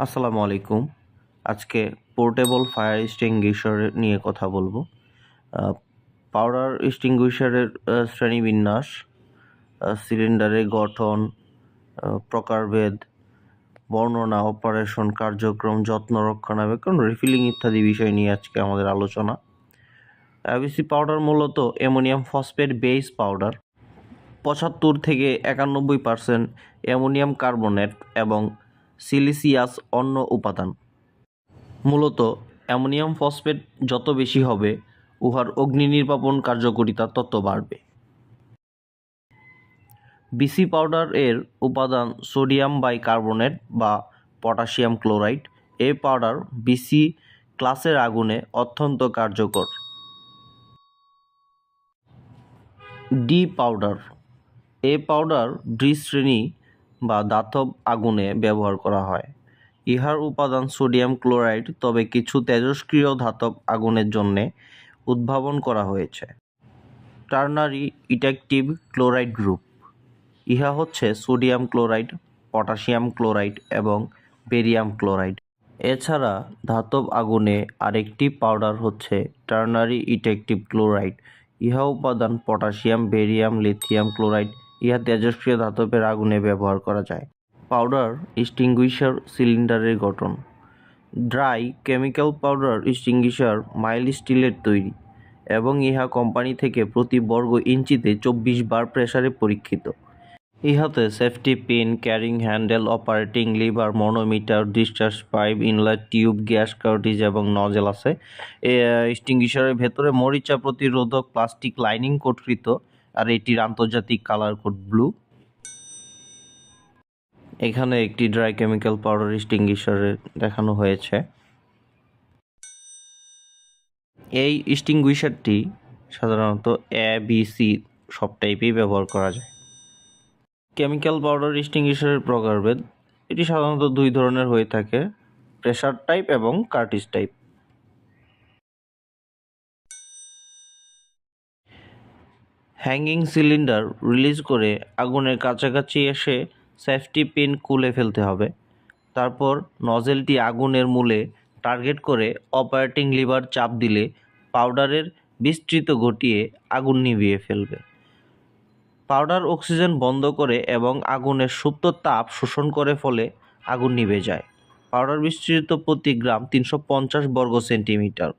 আসসালামু আলাইকুম। আজকে পোর্টেবল ফায়ার এক্সটিংগুইশার নিয়ে কথা বলবো। পাউডার এক্সটিংগুইশারের শ্রেণীবিন্যাস, সিলিন্ডারের গঠন, প্রকারভেদ, বর্ণনা, অপারেশন, কার্যক্রম, যত্ন, রক্ষণাবেক্ষণ, রিফিলিং ইত্যাদি বিষয় নিয়ে আজকে আমাদের আলোচনা। অ্যাবিসি পাউডার মূলত অ্যামোনিয়াম ফসফেট বেস পাউডার। 75 থেকে 91% অ্যামোনিয়াম কার্বনেট এবং সিলিসিয়াস অন্য উপাদান। মূলত অ্যামোনিয়াম ফসফেট যত বেশি হবে, উহার অগ্নি নির্বাপন কার্যকারিতা তত বাড়বে। বিসি পাউডার এর উপাদান সোডিয়াম বাইকার্বনেট বা পটাশিয়াম ক্লোরাইড। এই পাউডার বিসি ক্লাসের আগুনে অত্যন্ত কার্যকর। D powder. এই পাউডার ডি শ্রেণী বা ধাতব আগুনে ব্যবহার করা হয়। ইহার উপাদান সোডিয়াম ক্লোরাইড, তবে কিছু তেজস্ক্রিয় ধাতব আগুনের জন্য উদ্ভাবন করা হয়েছে। Ternary eutectic chloride group. ইহা হচ্ছে সোডিয়াম ক্লোরাইড, পটাশিয়াম ক্লোরাইড এবং বেরিয়াম ক্লোরাইড। এছাড়া ধাতব আগুনে আরেকটি পাউডার হচ্ছে টার্নারি ইটেকটিভ ক্লোরাইড। ইহা উপাদান পটাশিয়াম, বেরিয়াম, লিথিয়াম ক্লোরাইড। ইহা তেজস্ক্রিয় ধাতবের আগুনে ব্যবহার করা যায়। পাউডার এক্সটিংগুইশার সিলিন্ডারের গঠন। Dry chemical powder extinguisher mild স্টিলের তৈরি এবং ইহা কোম্পানি থেকে প্রতি বর্গ ইঞ্চিতে 24 বার প্রেসারে পরীক্ষিত। ইহাতে safety pin, carrying handle, operating lever, manometer, discharge pipe, inlet tube, gas cartridge এবং নজেল আছে। এক্সটিংগুইশারের ভেতরে মরিচা প্রতিরোধক প্লাস্টিক লাইনিং কোটকৃত, আর এটির আন্তর্জাতিক কালার কোড ব্লু। এখানে একটি ড্রাই কেমিক্যাল পাউডার এক্সটিংগুইশারের দেখানো হয়েছে। এই এক্সটিংগুইশারটি সাধারণত ABC সব টাইপেই ব্যবহার করা যায়। কেমিক্যাল পাউডার এক্সটিংগুইশারের প্রকারভেদ। এটি সাধারণত দুই ধরনের হয়ে থাকে, প্রেসার টাইপ এবং cartridge type. Hanging cylinder release করে আগুনের কাছাকাছি এসে সেফটি পিন খুলে ফেলতে হবে। তারপর নজেলটি আগুনের মূলে টার্গেট করে অপারেটিং লিভার চাপ দিলে পাউডারের বিস্তৃত ঘটিয়ে আগুন নিভিয়ে ফেলবে। পাউডার অক্সিজেন বন্ধ করে এবং আগুনের সুপ্ত তাপ শোষণ করে ফলে আগুন নিভে যায়। পাউডার বিস্তৃত প্রতি গ্রাম 350 বর্গ সেন্টিমিটার।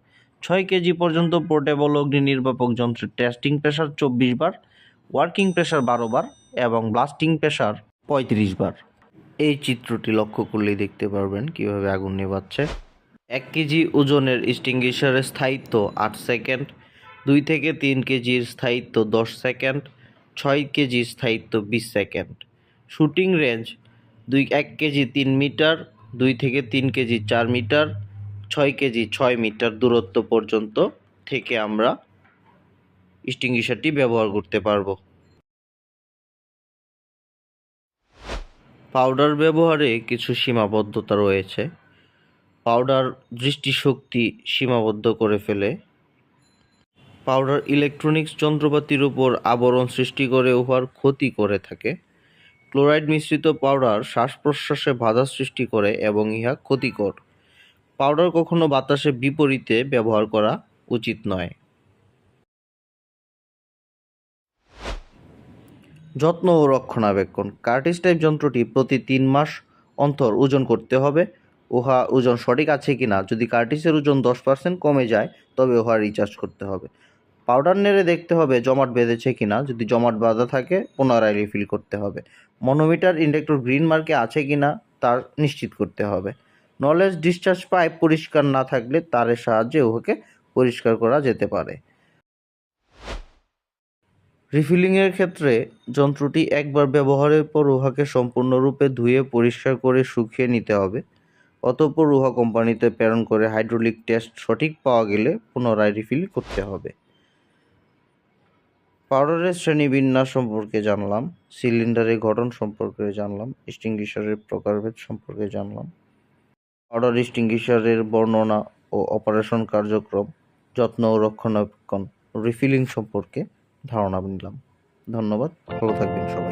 6 কেজি পর্যন্ত পোর্টেবল অগ্নি নির্বাপক যন্ত্রের টেস্টিং প্রেসার 24 বার, ওয়ার্কিং প্রেসার 12 বার এবং ব্লাস্টিং প্রেসার 35 বার। এই চিত্রটি লক্ষ্য করলেই দেখতে পারবেন কিভাবে আগুন নেভাচ্ছে। 1 কেজি ওজনের এক্সটিংগুইশারের স্থায়িত্ব 8 সেকেন্ড, 2 থেকে 3 কেজির স্থায়িত্ব 10 সেকেন্ড, 6 কেজি স্থায়িত্ব 20 second. Shooting range 1 kg 3 metre, 2 থেকে 3 কেজি 4 মিটার, 6 কেজি 6 মিটার দূরত্ব পর্যন্ত থেকে আমরা এক্সটিংগুইশারটি ব্যবহার করতে পারবো। পাউডার ব্যবহারে কিছু সীমাবদ্ধতা রয়েছে। পাউডার দৃষ্টিশক্তি সীমাবদ্ধ করে ফেলে। পাউডার ইলেকট্রনিক্স যন্ত্রপাতির উপর আবরণ সৃষ্টি করে উহার ক্ষতি করে থাকে। ক্লোরাইড মিশ্রিত পাউডার শ্বাস প্রশ্বাসে বাধা সৃষ্টি করে এবং ইহা ক্ষতিকর। পাউডার কখনো বাতাসে বিপরীতে ব্যবহার করা উচিত নয়। যত্ন ও রক্ষণাবেক্ষণ। কার্টিজ টাইপ যন্ত্রটি প্রতি 3 মাস অন্তর ওজন করতে হবে। উহা ওজন সঠিক আছে কিনা, যদি কার্টিজের ওজন 10% কমে যায় তবে উহা রিচার্জ করতে হবে। পাউডার নেড়ে দেখতে হবে জমাট বেঁধেছে কিনা, যদি জমাট বাঁধা থাকে পুনরায় রিফিল করতে হবে। মনোমিটার ইন্ডেক্টর গ্রিন মার্কে আছে কিনা তার নিশ্চিত করতে হবে। নলেজ ডিসচার্জ পাইপ পরিষ্কার না থাকলে তারের সাহায্যে উহাকে পরিষ্কার করা যেতে পারে। রিফিলিংয়ের ক্ষেত্রে যন্ত্রটি একবার ব্যবহারের পর উহাকে সম্পূর্ণরূপে ধুয়ে পরিষ্কার করে শুকিয়ে নিতে হবে। অতঃপর উহা কোম্পানিতে প্রেরণ করে হাইড্রোলিক টেস্ট সঠিক পাওয়া গেলে পুনরায় রিফিল করতে হবে। পাউডারের শ্রেণীবিন্যাস সম্পর্কে জানলাম, সিলিন্ডারের গঠন সম্পর্কে জানলাম, এক্সটিংগুইশারের প্রকারভেদ সম্পর্কে জানলাম, পাউডার এক্সটিংগুইশারের বর্ণনা ও অপারেশন কার্যক্রম, যত্ন ও রক্ষণাবেক্ষণ, রিফিলিং সম্পর্কে ধারণা নিলাম। ধন্যবাদ, ভালো থাকবেন সবাই।